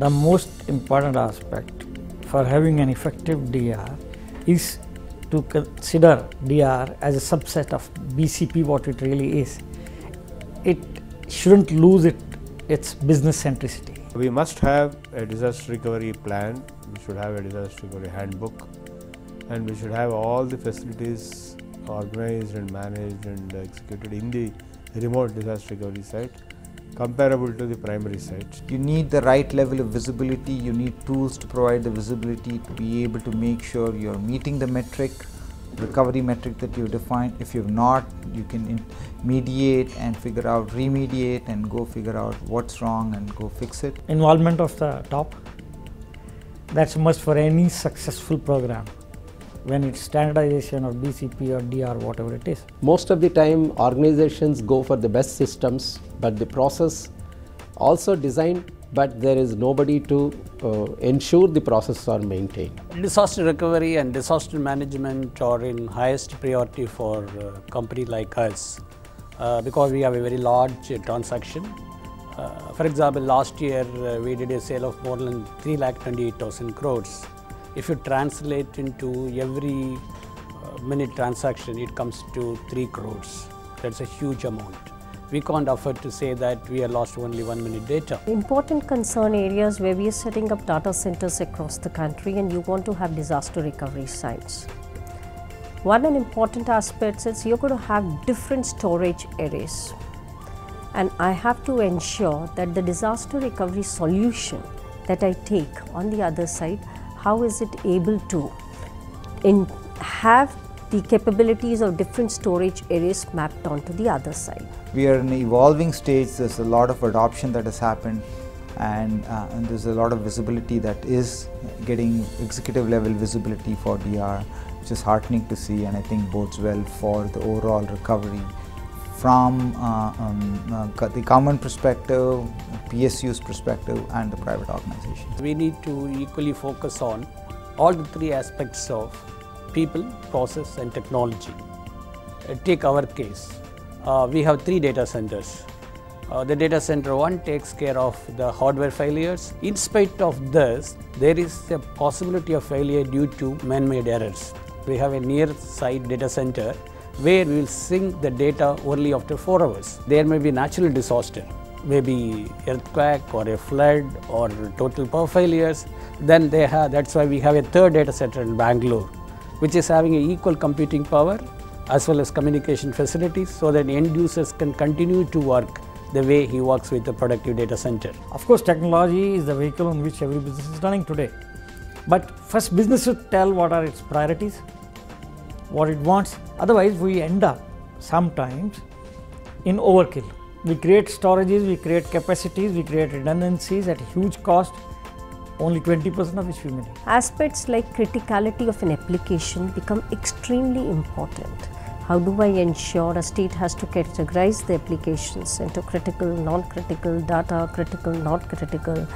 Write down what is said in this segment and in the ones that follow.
The most important aspect for having an effective DR is to consider DR as a subset of BCP, what it really is. It shouldn't lose its business centricity. We must have a disaster recovery plan, we should have a disaster recovery handbook, and we should have all the facilities organized and managed and executed in the remote disaster recovery site comparable to the primary site. You need the right level of visibility, you need tools to provide the visibility to be able to make sure you're meeting the metric, recovery metric that you've defined. If you've not, you can mediate and figure out, remediate and go figure out what's wrong and go fix it. Involvement of the top, that's a must for any successful program when it's standardization of BCP or DR, whatever it is. Most of the time organizations go for the best systems, but the process also designed, but there is nobody to ensure the processes are maintained. Disaster recovery and disaster management are in highest priority for a company like us because we have a very large transaction. For example, last year we did a sale of more than 3,28,000 crores. If you translate into every minute transaction, it comes to 3 crores. That's a huge amount. We can't afford to say that we have lost only 1 minute data. Important concern areas where we are setting up data centers across the country and you want to have disaster recovery sites. One important aspect is you're going to have different storage areas. And I have to ensure that the disaster recovery solution that I take on the other side, how is it able to have the capabilities of different storage areas mapped onto the other side. We are in an evolving stage. There's a lot of adoption that has happened and there's a lot of visibility that is getting executive level visibility for DR, which is heartening to see and I think bodes well for the overall recovery from the government perspective, PSU's perspective and the private organizations. We need to equally focus on all the 3 aspects of people, process and technology. Take our case. We have 3 data centers. The data center 1 takes care of the hardware failures. In spite of this, there is a possibility of failure due to man-made errors. We have a near site data center where we will sync the data only after 4 hours. There may be natural disaster, maybe earthquake or a flood or total power failures. Then that's why we have a 3rd data center in Bangalore, which is having an equal computing power as well as communication facilities so that end users can continue to work the way he works with the productive data center. Of course, technology is the vehicle on which every business is running today. But first, business should tell what are its priorities, what it wants. Otherwise, we end up sometimes in overkill. We create storages, we create capacities, we create redundancies at a huge cost, only 20% of which we need. Aspects like criticality of an application become extremely important. How do I ensure a state has to categorize the applications into critical, non-critical, data critical, not critical,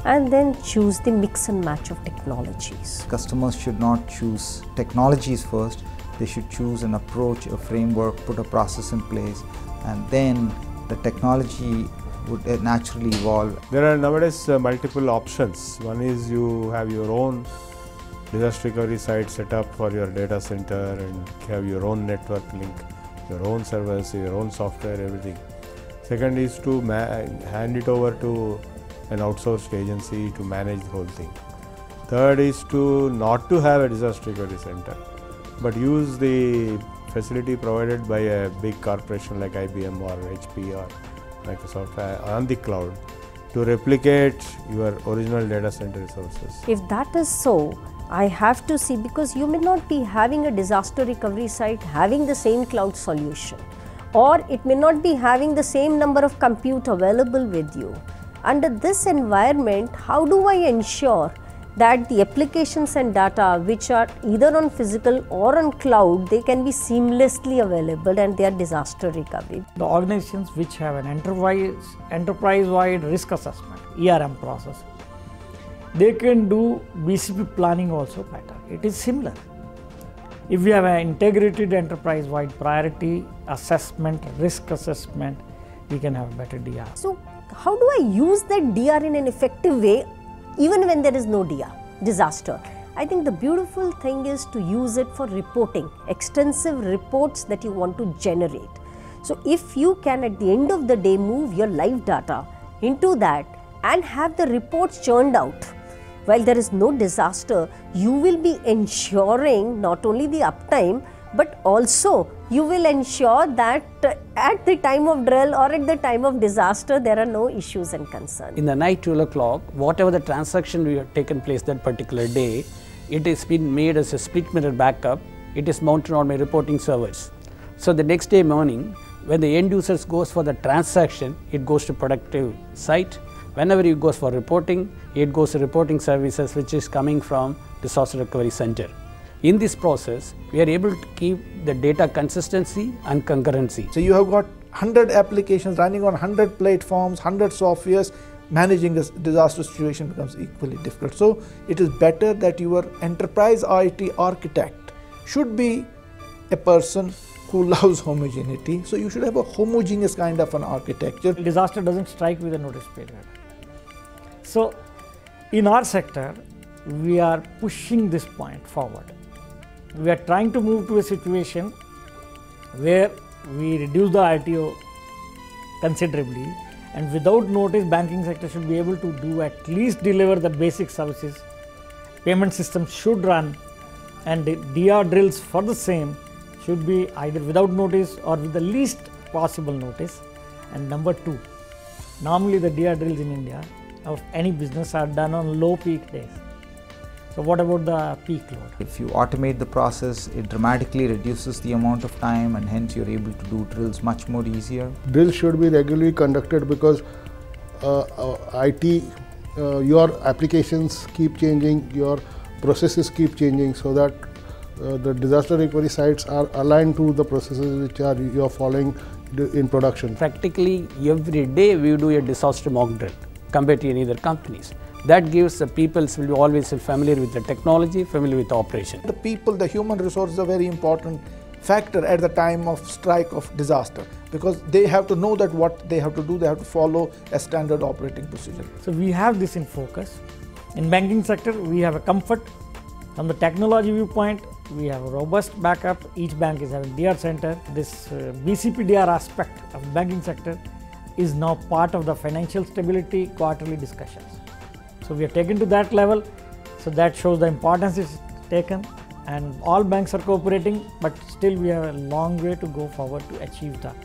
and then choose the mix and match of technologies. Customers should not choose technologies first, they should choose an approach, a framework, put a process in place, and then the technology would naturally evolve. There are nowadays multiple options. One is you have your own disaster recovery site set up for your data center and have your own network link, your own servers, your own software, everything. Second is to hand it over to an outsourced agency to manage the whole thing. Third is to not to have a disaster recovery center, but use the facility provided by a big corporation like IBM or HP or Microsoft on the cloud to replicate your original data center resources. If that is so, I have to see, because you may not be having a disaster recovery site having the same cloud solution, or it may not be having the same number of compute available with you. Under this environment, how do I ensure that the applications and data which are either on physical or on cloud, they can be seamlessly available and they are disaster recovery? The organizations which have an enterprise-wide risk assessment, ERM process, they can do BCP planning also better. It is similar. If we have an integrated enterprise-wide priority assessment, risk assessment, we can have better DR. So how do I use that DR in an effective way even when there is no disaster. I think the beautiful thing is to use it for reporting, extensive reports that you want to generate. So if you can at the end of the day move your live data into that and have the reports churned out, while there is no disaster, you will be ensuring not only the uptime, but also you will ensure that at the time of drill or at the time of disaster, there are no issues and concerns. In the night 12 o'clock, whatever the transaction we have taken place that particular day, it has been made as a split mirror backup. It is mounted on my reporting servers. So the next day morning, when the end users goes for the transaction, it goes to productive site. Whenever it goes for reporting, it goes to reporting services which is coming from disaster recovery center. In this process, we are able to keep the data consistency and concurrency. So you have got 100 applications running on 100 platforms, 100 softwares. Managing a disaster situation becomes equally difficult. So it is better that your enterprise IT architect should be a person who loves homogeneity. So you should have a homogeneous kind of an architecture. Disaster doesn't strike with a notice period. So in our sector, we are pushing this point forward. We are trying to move to a situation where we reduce the RTO considerably, and without notice, banking sector should be able to do at least deliver the basic services. Payment systems should run, and the DR drills for the same should be either without notice or with the least possible notice. And number two, normally the DR drills in India of any business are done on low peak days. So what about the peak load? If you automate the process, it dramatically reduces the amount of time, and hence you're able to do drills much more easier. Drills should be regularly conducted because your applications keep changing, your processes keep changing, so that the disaster recovery sites are aligned to the processes which you are following in production. Practically every day we do a disaster mock drill compared to any other companies. That gives the people will be always familiar with the technology, familiar with the operation. The people, the human resource is a very important factor at the time of strike of disaster, because they have to know that what they have to do, they have to follow a standard operating procedure. So we have this in focus. In banking sector, we have a comfort. From the technology viewpoint, we have a robust backup. Each bank is having DR center. This BCP-DR aspect of the banking sector is now part of the financial stability quarterly discussions. So we are taken to that level, so that shows the importance is taken, and all banks are cooperating, but still we have a long way to go forward to achieve that.